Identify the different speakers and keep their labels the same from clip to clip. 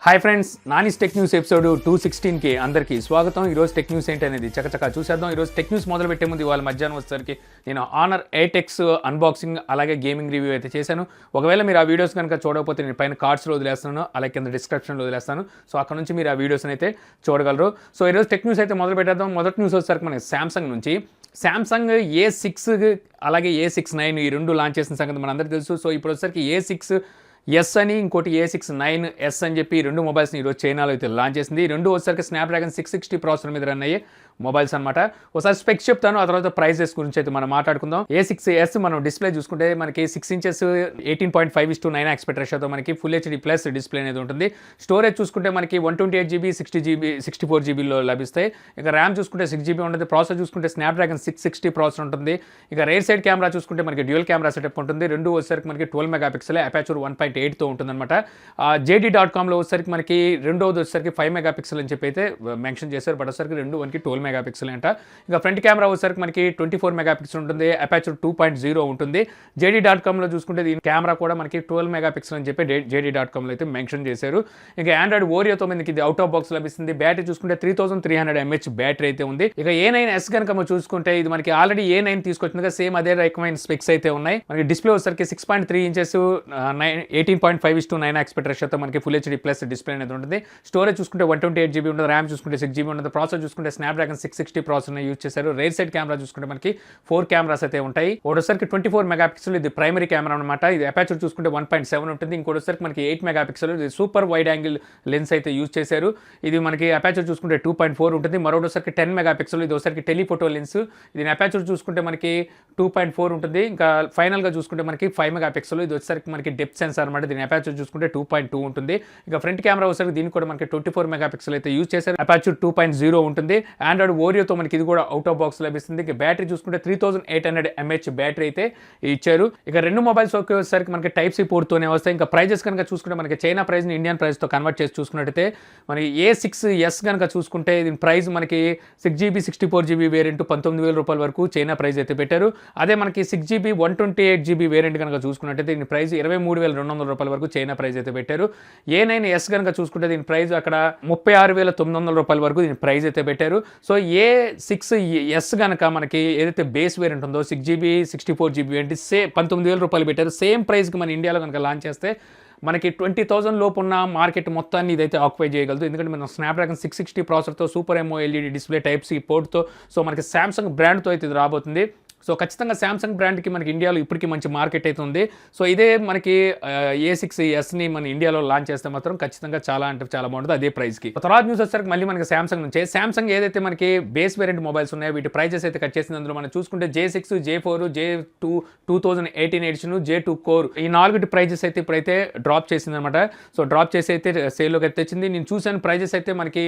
Speaker 1: Hi friends, Nani's tech news episode 216కి అందరికీ స్వాగతం. ఈరోజు టెక్ న్యూస్ ఏంటి అనేది చకచకా చూసేద్దాం. ఈరోజు టెక్ న్యూస్ మొదలు పెట్టే ముందు ఇవాళ మధ్యాహ్నం వచ్చేసరికి నేను ఆనర్ 8X అన్బాక్సింగ్ అలాగే గేమింగ్ రివ్యూ అయితే చేశాను. ఒకవేళ మీరు ఆ వీడియోస్ కనుక చూడకపోతే నేను పైన కార్డ్స్లో వదిలేస్తున్నాను, అలాగే కింద డిస్క్రిప్షన్లో వదిలేస్తాను. సో అక్కడ నుంచి మీరు ఆ వీడియోస్ని అయితే చూడగలరు. సో ఈరోజు టెక్ న్యూస్ అయితే మొదలు పెట్టేద్దాం. మొదటి న్యూస్ వచ్చేసరికి మనకి శాంసంగ్ నుంచి శాంసంగ్ A6 అలాగే A6-9 ఈ రెండు లాంచ్ చేసిన సంగతి మనందరికీ తెలుసు. సో ఇప్పుడు వచ్చేసరికి A6S అని ఇంకోటి A6-9S అని చెప్పి ఈ రెండు మొబైల్స్ని ఈరోజు చైనాలో అయితే లాంచ్ చేసింది. ఈ రెండు వచ్చేసరికి స్నాప్డ్రాగన్ 660 ప్రాసెసర్ మీద రన్ అయ్యే మొబైల్స్ అనమాట. ఒకసారి స్పెక్స్ చెప్తాను, ఆ తర్వాత ప్రైజెస్ గురించి అయితే మనం మాట్లాడుకుందాం. A6S మనం డిస్ప్లే చూసుకుంటే మనకి 6 ఇంచెస్ 18.5:9 ఆస్పెక్ట్ రేషియోతో మనకి ఫుల్ HD ప్లస్ డిస్ప్లే అనేది ఉంటుంది. స్టోరేజ్ చూసుకుంటే మనకి 128GB 60GB 64GBలో లభిస్తాయి. ఇక ర్యామ్ చూసుకుంటే 6GB ఉంటుంది. ప్రాసెసర్ చూసుకుంటే స్నాప్డ్రాగన్ 660 ప్రాసెసర్ ఉంటుంది. ఇక రేర్ సైడ్ కెమెరా చూసుకుంటే మనకి డ్యూయల్ కెమెరా సెటప్ ఉంటుంది. రెండు వచ్చేసరికి మనకి 12 మెగాపిక్సెల్ అపాచర్ 1.8తో ఉంటుందన్నమాట. JD.comలో వచ్చేసరికి మనకి రెండోది వచ్చేసరికి 5 మెగాపిక్సెల్ అని చెప్పి అయితే మెన్షన్ చేశారు. బట్ వచ్చేసరికి రెండు మనకి 12 మెగాపిక్సెల్ అంట. ఇక ఫ్రంట్ కెమెరా వచ్చేసరికి మనకి 24 మెగాపిక్సెల్ ఉంటుంది. అపాచర్ 2.0 ఉంటుంది. JD.comలో చూసుకుంటే దీని కెమెరా కూడా మనకి 12 మెగాపిక్సెల్ అని చెప్పి JD.comలో అయితే మెన్షన్ చేశారు. ఇక ఆండ్రాయిడ్ ఓరియోతో మనకి ఇది అవుట్ ఆఫ్ బాక్స్ లభిస్తుంది. బ్యాటరీ చూసుకుంటే 3300 mAh బ్యాటరీ అయితే ఉంది. ఇక A9S కనుక మనం చూసుకుంటే ఇది మనకి ఆల్రెడీ A9 తీసుకొచ్చిందిగా సేమ్ అదే రకమైన స్పెక్స్ అయితే ఉన్నాయి. మనకి డిస్ప్లే వచ్చేసరికి 6.3 ఇంచెస్ 18.5:9 ఆస్పెక్ట్ రేషియోతో మనకి ఫుల్ HD ప్లస్ డిస్ప్లే అనేది ఉంటుంది. స్టోరేజ్ చూసుకుంటే 128GB ఉంటుంది. ర్యామ్ చూసుకుంటే 6GB ఉంటుంది. ప్రాసెసర్ చూసుకుంటే స్నాప్డ్రాగన్ 660 ప్రాసెసర్ యూజ్ చేశారు. రేర్ సైడ్ కెమెరా చూసుకుంటే మనకి 4 కెమెరాస్ అయితే ఉంటాయి. ఒకటోసరికి 24 మెగాపిక్సెల్ ఇది ప్రైమరీ కెమెరా అనమాట. ఇది అపాచర్ చూసుకుంటే 1.7 ఉంటుంది. ఇంకోటిసరికి మనకి 8 మెగాపిక్సెల్ ఇది సూపర్ వైడ్ యాంగిల్ లెన్స్ అయితే యూజ్ చేశారు. ఇది మనకి అపాచర్ చూసుకుంటే 2.4 ఉంటుంది. మరొకటిసరికి 10 మెగాపిక్సెల్ ఇది ఒకసారికి టెలిఫోటో లెన్స్. దీని అపాచర్ చూసుకుంటే మనకి 2.4 ఉంటుంది. ఇంకా ఫైనల్గా చూసుకుంటే మనకి 5 మెగాపిక్సెల్ ఇది వచ్చేసరికి మనకి డెప్త్ సెన్సార్ అనమాట. దీని అపాచర్ చూసుకుంటే 2.2 ఉంటుంది. ఇక ఫ్రంట్ కెమెరా వచ్చేసరికి దీనికి కూడా మనకి 24 మెగాపిక్సెల్ అయితే యూజ్ చేశారు. అపాచర్ 2.0 ఉంటుంది. ఆండ్రాయిడ్ ఓరియోతో మనకి ఇది కూడా అవుట్ ఆఫ్ బాక్స్ లభిస్తుంది. ఇక బ్యాటరీ చూసుకుంటే 3800 mAh బ్యాటరీ అయితే ఇచ్చారు. ఇక రెండు మొబైల్స్ వచ్చేసరికి మనకి Type-C పోర్ట్తోనే వస్తాయి. ఇంకా ప్రైజెస్ కనుక చూసుకుంటే మనకి చైనా ప్రైస్ని ఇండియన్ ప్రైస్తో కన్వర్ట్ చేసి చూసుకున్నట్టయితే మనకి A6S కనుక చూసుకుంటే దీని ప్రైస్ మనకి 6GB 64GB వేరియంట్ 19,000 రూపాయల వరకు చైనా ప్రైస్ అయితే పెట్టారు. అదే మనకి 6GB 128GB వేరియంట్ కనుక చూసుకున్నట్టయితే దీని ప్రైస్ 23,200 రూపాయల వరకు చైనా ప్రైస్ అయితే పెట్టారు. A9S కనుక చూసుకుంటే దీని ప్రైస్ అక్కడ 36,900 రూపాయల వరకు దీని ప్రైస్ అయితే పెట్టారు. సో A6S కనుక మనకి ఏదైతే బేస్ వేరియంట్ ఉందో 6GB 64GB అంటే 19,000 రూపాయలు పెట్టారు. సేమ్ ప్రైస్కి మన ఇండియాలో కనుక లాంచ్ చేస్తే మనకి 20,000 లోపు ఉన్న మార్కెట్ మొత్తాన్ని ఇదైతే ఆక్యుపై చేయగలదు. ఎందుకంటే మనం స్నాప్డ్రాగన్ 660 ప్రాసెసర్తో సూపర్ AMOLED డిస్ప్లే Type-C పోర్ట్తో సో మనకి సామ్సంగ్ బ్రాండ్తో అయితే ఇది రాబోతుంది. సో ఖచ్చితంగా సామ్సంగ్ బ్రాండ్కి మనకి ఇండియాలో ఇప్పటికీ మంచి మార్కెట్ అయితే ఉంది. సో ఇదే మనకి A6Sని మన ఇండియాలో లాంచ్ చేస్తే మాత్రం ఖచ్చితంగా చాలా అంటే చాలా బాగుంటుంది అదే ప్రైస్కి. తర్వాత న్యూస్ వచ్చేసరికి మళ్ళీ మనకి సామ్సంగ్ నుంచి సామ్సంగ్ ఏదైతే మనకి బేస్ వేరియంట్ మొబైల్స్ ఉన్నాయో వీటి ప్రైజెస్ అయితే కట్ చేసింది. అందులో మనం చూసుకుంటే J6, J4, J2 2018 edition, J2 core ఈ నాలుగుటి ప్రైజెస్ అయితే ఇప్పుడైతే డ్రాప్ చేసింది అనమాట. సో డ్రాప్ చేసి అయితే సేల్లోకి అయితే తెచ్చింది. నేను చూసాను ప్రైజెస్ అయితే మనకి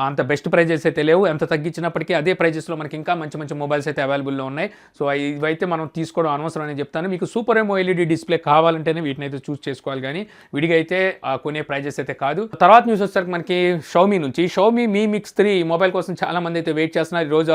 Speaker 1: అంత బెస్ట్ ప్రైజెస్ అయితే లేవు. ఎంత తగ్గించినప్పటికీ అదే ప్రైజెస్లో మనకి ఇంకా మంచి మంచి మొబైల్స్ అయితే అవైలబుల్లో ఉన్నాయి. సో ఇవైతే మనం తీసుకోవడం అనవసరం అని చెప్తాను. మీకు సూపర్ AMOLED డిస్ప్లే కావాలంటేనే వీటిని అయితే చూస్ చేసుకోవాలి, కానీ విడిగా అయితే కొనే ప్రైజెస్ అయితే కాదు. తర్వాత న్యూస్ వచ్చేసరికి మనకి Xiaomi నుంచి Xiaomi Mi Mix 3 మొబైల్ కోసం చాలా మంది అయితే వెయిట్ చేస్తున్నారు. ఈరోజు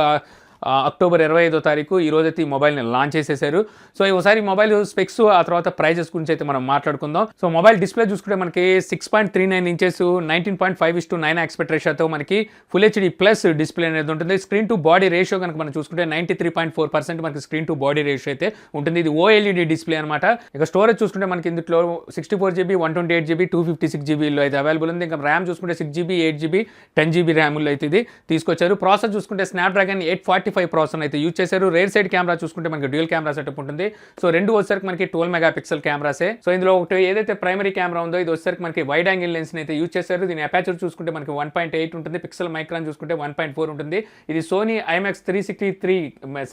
Speaker 1: అక్టోబర్ 25వ తారీఖు ఈ రోజైతే ఈ మొబైల్ని లాంచ్ చేసేసారు. సో ఒకసారి మొబైల్ స్పెక్స్ ఆ తర్వాత ప్రైజెస్ గురించి అయితే మనం మాట్లాడుకుందాం. సో మొబైల్ డిస్ప్లే చూసుకుంటే మనకి 6.39 ఇంచెస్ 19.5:9 ఆస్పెక్ట్ రేషియోతో మనకి ఫుల్ HD ప్లస్ డిస్ప్లే అనేది ఉంటుంది. స్క్రీన్ టు బాడీ రేషియో కనుక మనం చూసుకుంటే 93.4% మనకి స్క్రీన్ టు బాడీ రేషియో అయితే ఉంటుంది. ఇది OLED డిస్ప్లే అనమాట. ఇక స్టోరేజ్ చూసుకుంటే మనకి ఇందులో 64GB 128GB 256GBలో అయితే అవైలబుల్ ఉంది. ఇంకా ర్యామ్ చూసుకుంటే 6GB 8GB 10GB ర్యామ్లో అయితే ఇది తీసుకొచ్చారు. ప్రాసెసర్ చూసుకుంటే స్నాప్డ్రాగన్ 845 ప్రాసెసర్ అయితే యూజ్ చేశారు. రేర్ సైడ్ కెమెరా చూసుకుంటే మనకి డ్యూయల్ కెమెరా సెటప్ ఉంటుంది. సో రెండు వచ్చేసరికి మనకి 12 మెగాపిక్సెల్ కెమెరాసే. సో ఇందులో ఒకటి ఏదైతే ప్రైమరీ కెమెరా ఉందో ఇది వచ్చేసరికి మనకి వైడ్ యాంగిల్ లెన్స్ అయితే యూజ్ చేశారు. దీని అపాచర్ చూసుకుంటే మనకి 1.8 ఉంటుంది. పిక్సెల్ మైక్రాన్ చూసుకుంటే 1.4 ఉంటుంది. ఇది సోనీ IMX 363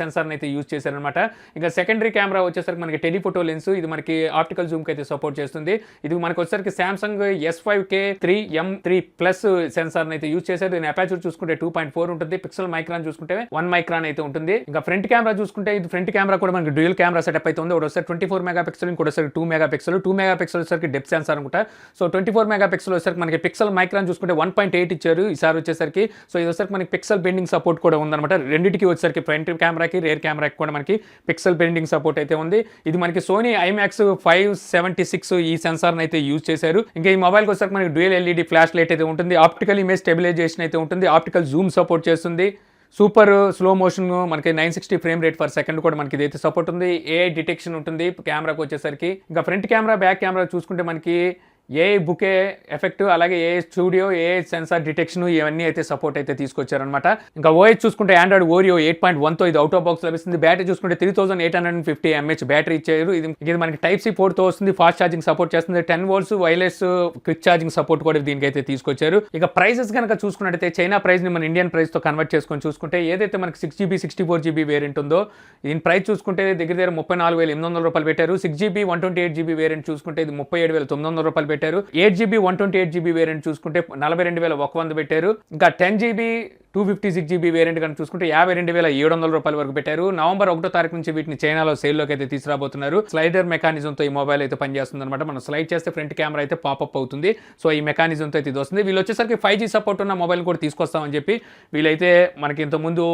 Speaker 1: సెన్సార్ అయితే యూజ్ చేశారనమాట. ఇంకా సెకండరీ కెమెరా వచ్చేసరికి మనకి టెలిఫోటో లెన్స్, ఇది మనకి ఆప్టికల్ జూమ్ కి అయితే సపోర్ట్ చేస్తుంది. ఇది మనకి వచ్చేసరికి Samsung S5K 3M3 plus sensor అయితే యూజ్ చేశారు. దీని అపాచర్ చూసుకుంటే 2.4 ఉంటుంది. పిక్సెల్ మైక్రాన్ చూసుకుంటే 1 మైక్రాన్ మైక్రాన్ అయితే ఉంటుంది. ఇంకా ఫ్రంట్ కెమెరా చూసుకుంటే ఇది ఫ్రంట్ కెమెరా కూడా మనకి డ్యూయల్ కెమెరా సెటప్ అయితే ఉంది. ఒకసారి 24 మెగాపిక్సెల్, ఇంకోసారి 2 మెగాపిక్సెల్. 2 మెగాపిక్సెల్ వచ్చేసరికి డెప్త్ సెన్సార్ అనుకుంటా. సో 24 మెగాపిక్సెల్ వచ్చేసరికి మనకి పిక్సెల్ మైక్రాన్ చూసుకుంటే 1.8 ఇచ్చారు ఈసారి వచ్చేసరికి. సో ఇది వచ్చేసరికి మనకి పిక్సెల్ బెండింగ్ సపోర్ట్ కూడా ఉందన్నమాట. రెండింటికి వచ్చేసరికి ఫ్రంట్ కెమెరాకి రేర్ కెమెరాకి కూడా మనకి పిక్సెల్ బెండింగ్ సపోర్ట్ అయితే ఉంది. ఇది మనకి సోనీ ఐమాక్స్ 576 ఈ సెన్సార్ అయితే యూజ్ చేశారు. ఇంకా ఈ మొబైల్కి వచ్చేసరికి మనకి డ్యూయల్ ఎల్ఈడి ఫ్లాష్ లైట్ అయితే ఉంటుంది. ఆప్టికల్ ఇమేజ్ స్టెబిలైజేషన్ అయితే ఉంటుంది. ఆప్టికల్ జూమ్ సపోర్ట్ చేస్తుంది. సూపర్ స్లో మోషన్ మనకి 960 ఫ్రేమ్ రేట్ ఫర్ సెకండ్ కూడా మనకి ఇదైతే సపోర్ట్ ఉంది. ఏఐ డిటెక్షన్ ఉంటుంది కెమెరాకి వచ్చేసరికి. ఇంకా ఫ్రంట్ కెమెరా బ్యాక్ కెమెరా చూసుకుంటే మనకి ఏ బుకే ఎఫెక్ట్, అలాగే ఏ స్టూడియో, ఏ సెన్సార్ డిటెక్షన్ ఇవన్నీ అయితే సపోర్ట్ అయితే తీసుకొచ్చారనమాట. ఇంకా ఓఎస్ చూసుకుంటే ఆండ్రాయిడ్ ఓరియో 8.1తో ఇది అవుట్ ఆఫ్ బాక్స్ లభిస్తుంది. బ్యాటరీ చూసుకుంటే 3850 mAh బ్యాటరీ ఇచ్చారు. ఇది మనకి Type-C పోర్ట్తో వస్తుంది. ఫాస్ట్ ఛార్జింగ్ సపోర్ట్ చేస్తుంది. 10 volts wireless quick charging support కూడా దీనికి అయితే తీసుకొచ్చారు. ఇక ప్రైసెస్ కనుక చూసుకున్నట్టయితే చైనా ప్రైస్ ని మన ఇండియన్ ప్రైస్ తో కన్వర్ట్ చేసుకొని చూసుకుంటే ఏదైతే మనకి 6GB 64GB వేరియంట్ ఉందో దీని ప్రైస్ చూసుకుంటే దగ్గర 34,800 రూపాయలు పెట్టారు. 6GB 128GB వేరియంట్ చూసుకుంటే ఇది 37,900 రూపాయలు పెట్టారు. 8GB 128GB వేరియంట్ చూసుకుంటే 42,100 పెట్టారు. ఇంకా 10GB 256GB వేరియంట్ కనుక చూసుకుంటే 52,700 రూపాయల వరకు పెట్టారు. నవంబర్ 1వ తారీఖు నుంచి వీటిని చైనాలో సేల్లోకి అయితే తీసుకురాబోతున్నారు. స్లైడర్ మెకానిజంతో ఈ మొబైల్ అయితే పనిచేస్తుంది అనమాట. మనం స్లైడ్ చేస్తే ఫ్రంట్ కెమెరా అయితే పాపప్ అవుతుంది. సో ఈ మెకానిజంతో అయితే ఇది వస్తుంది. వీళ్ళు వచ్చేసరికి 5G సపోర్ట్ ఉన్న మొబైల్ కూడా తీసుకొస్తామని చెప్పి వీళ్ళైతే మనకి ఇంతకుముందు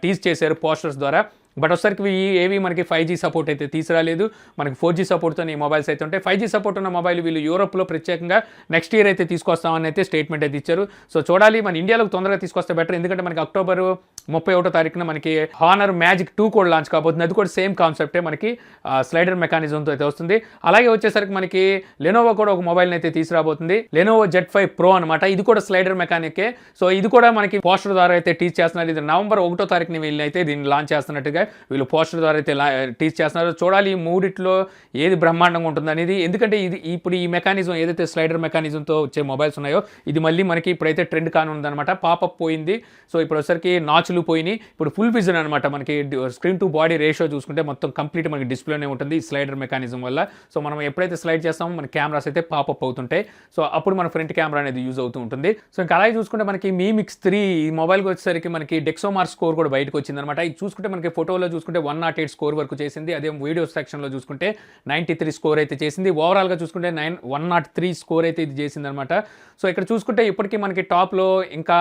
Speaker 1: టీజ్ చేశారు పోస్టర్స్ ద్వారా. బట్ ఒకసారికి ఏవి మనకి 5G సపోర్ట్ అయితే తీసుకురాలేదు. మనకి 4G సపోర్ట్తో ఈ మొబైల్స్ అయితే ఉంటాయి. 5G సపోర్ట్ ఉన్న మొబైల్ వీళ్ళు యూరోప్లో ప్రత్యేకంగా నెక్స్ట్ ఇయర్ అయితే తీసుకొస్తామని అయితే స్టేట్మెంట్ అయితే ఇచ్చారు. సో చూడాలి, మన ఇండియాలోకి తొందరగా తీసుకొస్తే బెటర్. ఎందుకంటే మనకి అక్టోబర్ 31వ తారీఖున మనకి హానర్ మ్యాజిక్ 2 కూడా లాంచ్ కాబోతుంది. అది కూడా సేమ్ కాన్సెప్టే, మనకి స్లైడర్ మెకానిజంతో అయితే వస్తుంది. అలాగే వచ్చేసరికి మనకి లెనోవో కూడా ఒక మొబైల్ అయితే తీసుకురాబోతుంది. లెనోవో Z5 Pro అనమాట. ఇది కూడా స్లైడర్ మెకానికే. సో ఇది కూడా మనకి పోస్టర్ ద్వారా అయితే టీచ్ చేస్తున్నారు. ఇది నవంబర్ 1వ తారీఖున వీళ్ళు అయితే దీన్ని లాంచ్ చేస్తున్నట్టుగా వీళ్ళు పోస్టర్ ద్వారా అయితే టీచ్ చేస్తున్నారు. చూడాలి ఈ మూడిట్లో ఏది బ్రహ్మాండంగా ఉంటుంది అనేది. ఎందుకంటే ఇది ఇప్పుడు ఈ మెకానిజం ఏదైతే స్లైడర్ మెకానిజంతో వచ్చే మొబైల్స్ ఉన్నాయో ఇది మళ్ళీ మనకి ఇప్పుడైతే ట్రెండ్ కానుందనమాట. పాపప్ పోయింది. సో ఇప్పుడు వచ్చరికి నాచులు పోయినాయి. ఇప్పుడు ఫుల్ విజన్ అనమాట. మనకి స్క్రీన్ టు బాడీ రేషియో చూసుకుంటే మొత్తం కంప్లీట్ మనకి డిస్ప్లేనే ఉంటుంది ఈ స్లైడర్ మెకానిజం వల్ల. సో మనం ఎప్పుడైతే స్లైడ్ చేస్తామో మన కెమెరాస్ అయితే పాపప్ అవుతుంటాయి. సో అప్పుడు మన ఫ్రంట్ కెమెరా అనేది యూజ్ అవుతూ ఉంటుంది. సో ఇంకా అలాగే చూసుకుంటే మనకి Mi Mix 3 ఈ మొబైల్కి వచ్చేసరికి మనకి డెక్సోమార్ స్కోర్ కూడా బయటకు వచ్చింది అనమాట. ఇది చూసుకుంటే మనకి ఫోటోలో చూసుకుంటే 108 స్కోర్ వరకు చేసింది. అదే వీడియో సెక్షన్లో చూసుకుంటే 93 స్కోర్ అయితే చేసింది. ఓవరాల్గా చూసుకుంటే 103 స్కోర్ అయితే ఇది చేసింది అనమాట. సో ఇక్కడ చూసుకుంటే ఇప్పటికీ మనకి టాప్లో ఇంకా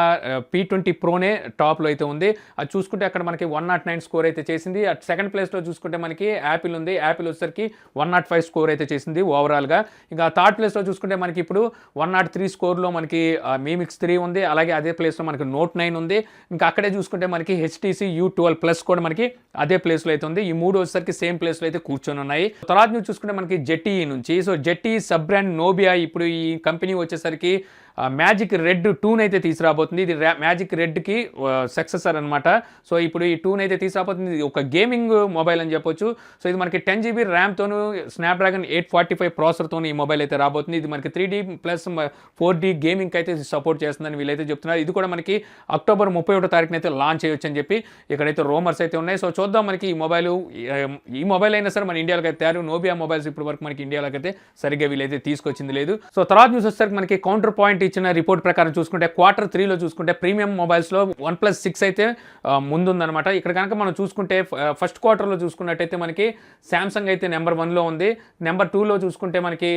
Speaker 1: P20 ప్రోనే టాప్లో అయితే ఉంది. అది చూసుకుంటే అక్కడ మనకి 109 స్కోర్ అయితే చేసింది. అట్ సెకండ్ ప్లేస్లో చూసుకుంటే మనకి యాపిల్ ఉంది. యాపిల్ వచ్చేసరికి 105 స్కోర్ అయితే చేసింది ఓవరాల్గా. ఇంకా థర్డ్ ప్లేస్లో చూసుకుంటే మనకి ఇప్పుడు 103 స్కోర్లో మనకి Mi Mix 3 ఉంది. అలాగే అదే ప్లేస్లో మనకి Note 9 ఉంది. ఇంకా అక్కడే చూసుకుంటే మనకి HTC U12 Plus కూడా మనకి అదే ప్లేస్లో అయితే ఉంది. ఈ మూడు వచ్చేసరికి సేమ్ ప్లేస్లో అయితే కూర్చొని ఉన్నాయి. తర్వాత నుంచి చూసుకుంటే మనకి ZTE నుంచి, సో ZTE సబ్ బ్రాండ్ నోబియా ఇప్పుడు ఈ కంపెనీ వచ్చేసరికి మ్యాజిక్ రెడ్ 2 అయితే తీసుకురాబోతుంది. ఇది మ్యాజిక్ రెడ్కి సక్సెసర్ అనమాట. సో ఇప్పుడు ఈ 2 అయితే తీసుకురాబోతుంది. ఇది ఒక గేమింగ్ మొబైల్ అని చెప్పొచ్చు. సో ఇది మనకి 10GB ర్యామ్తోను స్నాప్డ్రాగన్ 845 ప్రాసెసర్తో ఈ మొబైల్ అయితే రాబోతుంది. ఇది మనకి 3D ప్లస్ 4D గేమింగ్ అయితే సపోర్ట్ చేస్తుందని వీళ్ళైతే చెప్తున్నారు. ఇది కూడా మనకి అక్టోబర్ 31వ తారీఖున అయితే లాంచ్ చేయొచ్చు అని చెప్పి ఇక్కడైతే రూమర్స్ అయితే ఉన్నాయి. సో చూద్దాం మనకి ఈ మొబైల్ అయినా సరే మన ఇండియాలోకి అయితే తయారు. నోబియా మొబైల్స్ ఇప్పుడు వరకు మనకి ఇండియాలోకి అయితే సరిగ్గా వీళ్ళైతే తీసుకొచ్చింది లేదు. సో తర్వాత న్యూస్ వచ్చేసరికి మనకి కౌంటర్ పాయింట్ ఇచ్చిన రిపోర్ట్ ప్రకారం చూసుకుంటే Q3లో చూసుకుంటే ప్రీమియం మొబైల్స్లో OnePlus 6 అయితే ముందుందనమాట. ఇక్కడ కనుక మనం చూసుకుంటే ఫస్ట్ క్వార్టర్లో చూసుకున్నట్టయితే మనకి శాంసంగ్ అయితే నెంబర్ 1లో ఉంది. నెంబర్ 2లో చూసుకుంటే మనకి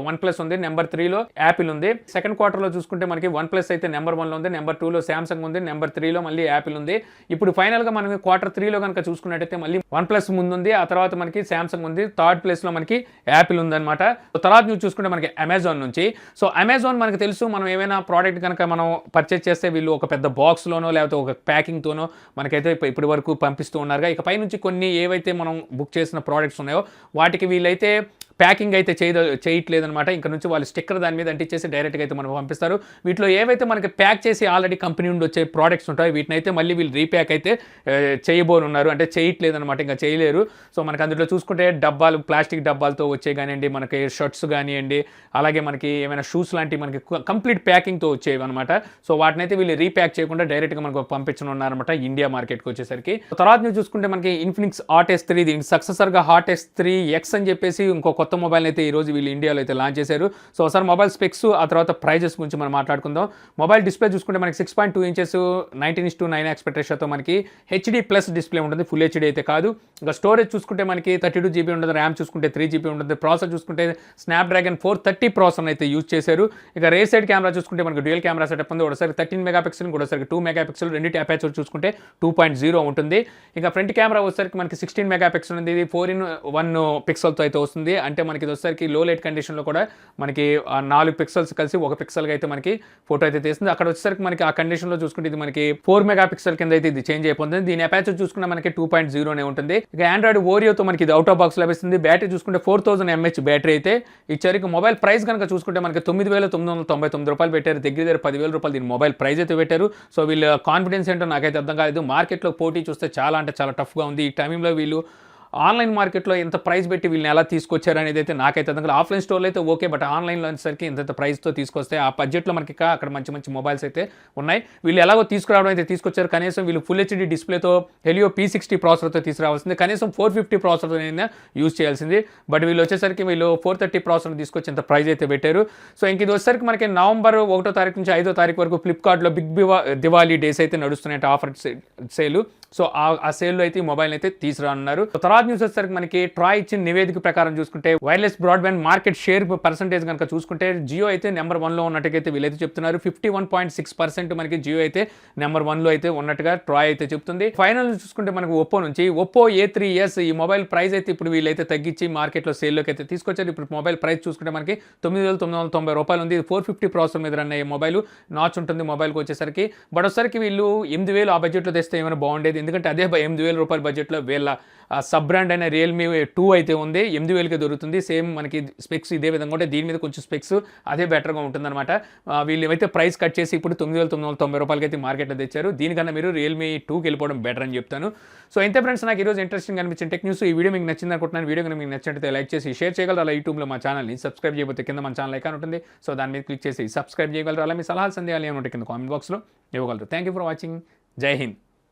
Speaker 1: OnePlus ఉంది. నెంబర్ 3లో యాపిల్ ఉంది. సెకండ్ క్వార్టర్లో చూసుకుంటే మనకి OnePlus అయితే నెంబర్ 1లో ఉంది. నెంబర్ 2లో శాంసంగ్ ఉంది. నెంబర్ 3లో మళ్ళీ యాపిల్ ఉంది. ఇప్పుడు ఫైనల్గా మనం Q3లో కనుక చూసుకున్నట్టయితే మళ్ళీ OnePlus ముందుంది. ఆ తర్వాత మనకి శాంసంగ్ ఉంది. థర్డ్ ప్లేస్లో మనకి యాపిల్ ఉందన్నమాట. తర్వాత న్యూస్ చూసుకుంటే మనకి అమెజాన్ నుంచి, సో అమెజాన్ మనకు తెలుసు మనం ఏమైనా ప్రోడక్ట్ కనుక మనం పర్చేస్ చేస్తే వీళ్ళు ఒక పెద్ద బాక్స్లోనో లేకపోతే ఒక ప్యాకింగ్తోనో మనకైతే ఇప్పటి వరకు పంపిస్తూ ఉన్నారుగా. ఇక పై నుంచి కొన్ని ఏవైతే మనం బుక్ చేసిన ప్రోడక్ట్స్ ఉన్నాయో వాటికి వీళ్ళైతే ప్యాకింగ్ అయితే చేయట్లేదనమాట. ఇంకా నుంచి వాళ్ళు స్టిక్కర్ దాని మీద అంటించేసి డైరెక్ట్గా అయితే మనకు పంపిస్తారు. వీటిలో ఏవైతే మనకి ప్యాక్ చేసి ఆల్రెడీ కంపెనీ నుండి వచ్చే ప్రోడక్ట్స్ ఉంటాయో వీటిని అయితే మళ్ళీ వీళ్ళు రీప్యాక్ అయితే చేయబోనున్నారు. అంటే చేయట్లేదనమాట, ఇంకా చేయలేరు. సో మనకి అందులో చూసుకుంటే డబ్బాలు, ప్లాస్టిక్ డబ్బాలతో వచ్చే కానివ్వండి, మనకి షర్ట్స్ కానివ్వండి, అలాగే మనకి ఏమైనా షూస్ లాంటివి మనకి కంప్లీట్ ప్యాకింగ్తో వచ్చేవి అనమాట. సో వాటిని అయితే వీళ్ళు రీప్యాక్ చేయకుండా డైరెక్ట్గా మనకు పంపించనున్నారనమాట ఇండియా మార్కెట్కి వచ్చేసరికి. తర్వాత చూసుకుంటే మనకి ఇన్ఫినిక్స్ హాట్ S3 దీనికి సక్సెసర్గా హాట్ S3 X అని చెప్పేసి ఇంకో కొత్త కొత్త మొబైల్ అయితే ఈ రోజు వీళ్ళు ఇండియాలో అయితే లాంచ్ చేశారు. సో ఒకసారి మొబైల్ స్పెక్స్ ఆ తర్వాత ప్రైజెస్ గురించి మనం మాట్లాడుకుందాం. మొబైల్ డిస్ప్లే చూసుకుంటే మనకి 6.2 ఇంచెస్ 19:9 ఆస్పెక్ట్ రేషియోతో మనకి హెచ్డీ ప్లస్ డిస్ప్లే ఉంటుంది, ఫుల్ హెచ్డీ అయితే కాదు. ఇంకా స్టోరేజ్ చూసుకుంటే మనకి 32 GB ఉంటుంది, ర్యామ్ చూసుకుంటే 3 GB ఉంటుంది, ప్రాసెసర్ చూసుకుంటే స్నాప్డ్రాగన్ 430 ప్రాసెసర్ అయితే యూజ్ చేశారు. ఇక రేర్ సైడ్ కెమెరా చూసుకుంటే మనకి డ్యూయల్ కెమెరా సెటప్ ఉంది, ఒకసారి 13 మెగాపిక్సెల్, ఒకసారి 2 మెగాపిక్సెల్, రెండింటి అపేచర్ చూసుకుంటే 2.0 ఉంటుంది. ఇక ఫ్రంట్ కెమెరా వచ్చేసరికి మనకి 16 మెగాపిక్సెల్ ఉంది, ఇది 4:1 పిక్సెల్తో అయితే వస్తుంది. అంటే మనకి ఇది వచ్చేసరికి లో లైట్ కండిషన్లో కూడా మనకి 4 పిక్సెల్స్ కలిసి 1 పిక్సెల్గా అయితే మనకి ఫోటో అయితే తీస్తుంది. అక్కడ వచ్చేసరికి మనకి ఆ కండిషన్లో చూసుకుంటే ఇది మనకి 4 మెగాపిక్సెల్ కింద అయితే ఇది చేంజ్ అయిపోతుంది. దీని అపేచర్ చూసుకుంటే మనకి 2.0 ఉంటుంది. ఇక ఆండ్రాయిడ్ ఓరియోతో మనకి ఇది అవుట్ ఆఫ్ బాక్స్ లభిస్తుంది. బ్యాటరీ చూసుకుంటే 4000 mAh బ్యాటరీ అయితే ఇచ్చారు. ఇక మొబైల్ ప్రైస్ కనుక చూసుకుంటే మనకి 9,999 రూపాయలు పెట్టారు, దగ్గర 10,000 రూపాయలు దీని మొబైల్ ప్రైస్ అయితే పెట్టారు. సో వీళ్ళ కాన్ఫిడెన్స్ ఏంటో నాకైతే అర్థం కాలేదు. మార్కెట్లో పోటీ చూస్తే చాలా అంటే చాలా టఫ్గా ఉంది. ఈ టైంలో వీళ్ళు ఆన్లైన్ మార్కెట్లో ఎంత ప్రైస్ పెట్టి వీళ్ళని ఎలా తీసుకొచ్చారు అనేది అయితే నాకైతే అర్థం కాదు. ఆఫ్లైన్ స్టోర్లో అయితే ఓకే, బట్ ఆన్లైన్లో వచ్చేసరికి ఇంత ప్రైస్తో తీసుకొస్తే ఆ బడ్జెట్లో మనకి అక్కడ మంచి మంచి మొబైల్స్ అయితే ఉన్నాయి. వీళ్ళు ఎలాగో తీసుకురావడం అయితే తీసుకొచ్చారు. కనీసం వీళ్ళు ఫుల్ హెచ్డీ డిస్ప్లేతో హెలియో P60 ప్రాసెసర్తో తీసుకురావాల్సింది, కనీసం 450 ప్రాసెసర్ అయినా యూజ్ చేయాల్సింది. బట్ వీళ్ళు వచ్చేసరికి వీళ్ళు 430 ప్రాసెసర్ తీసుకొచ్చి ఇంత ప్రైస్ అయితే పెట్టారు. సో ఇంక ఇది వచ్చేసరికి మనకి నవంబర్ 1వ తారీఖు నుంచి 5వ తారీఖు వరకు ఫ్లిప్కార్ట్లో బిగ్ దివాళీ డేస్ అయితే నడుస్తున్నాయి, ఆఫర్ సేల్. సో ఆ సేల్లో అయితే ఈ మొబైల్ అయితే తీసుకురానున్నారు. తర్వాత న్యూస్ వచ్చేసరికి మనకి ట్రాయ్ ఇచ్చిన నివేదిక ప్రకారం చూసుకుంటే wireless broadband market share percentage కనుక చూసుకుంటే జియో అయితే నెంబర్ 1లో ఉన్నట్టుగా వీళ్ళైతే చెప్తున్నారు. 51.6% మనకి జియో అయితే నెంబర్ 1లో అయితే ఉన్నట్టుగా ట్రాయ్ అయితే చెప్తుంది. ఫైనల్ చూసుకుంటే మనకు ఒప్పో నుంచి ఒప్పో A3s ఈ మొబైల్ ప్రైస్ అయితే ఇప్పుడు వీళ్ళైతే తగ్గించి మార్కెట్లో సేల్లోకి అయితే తీసుకొచ్చారు. ఇప్పుడు మొబైల్ ప్రైస్ చూసుకుంటే మనకి 9,990 రూపాయలు ఉంది. 450 ప్రాసెసర్ మీద రన్ అయ్యే మొబైల్ నాచ్ ఉంటుంది మొబైల్కి వచ్చేసరికి. బట్ వచ్చేసరికి వీళ్ళు 8,000 ఆ బడ్జెట్లో తెస్తే ఏమైనా బాగుండేది, ఎందుకంటే అదే 8,000 రూపాయల బడ్జెట్లో వీళ్ళ సబ్ బ్రాండ్ అయిన రియల్మీ 2 అయితే ఉంది, 8,000కే దొరుకుతుంది. సేమ్ మనకి స్పెక్స్ ఇదే విధంగా ఉంటే దీని మీద కొంచెం స్పెక్స్ అదే బెటర్గా ఉంటుందన్నమాట. వీళ్ళు ఏమైతే ప్రైస్ కట్ చేసి ఇప్పుడు 9,990 రూపాయలకి అయితే మార్కెట్లో తెచ్చారు. దీనికన్నా మీరు రియల్మీ 2కి వెళ్ళిపోవడం బెటర్ అని చెప్తాను. సో ఇంతే ఫ్రెండ్స్, నాకు ఈరోజు ఇంట్రెస్టింగ్ అనిపించిన టెక్ న్యూస్. ఈ వీడియో మీకు నచ్చింది అనుకుంటున్నాను. వీడియో కనుక మీకు నచ్చినట్లయితే లైక్ చేసి షేర్ చేయగలరు. అలా యూట్యూబ్లో మా ఛానల్ని సబ్స్క్రైబ్ చేయబోతే కింద మన ఛానల్ ఐకాన్ ఉంటుంది, సో దాని మీద క్లిక్ చేసి సబ్స్క్రైబ్ చేయగలరు. అలా మీ సలహాలు సందేహాలు ఏమంటే కింద కామెంట్ బాక్స్లో ఇవ్వగలరు. Thank you for watching. జై హింద్.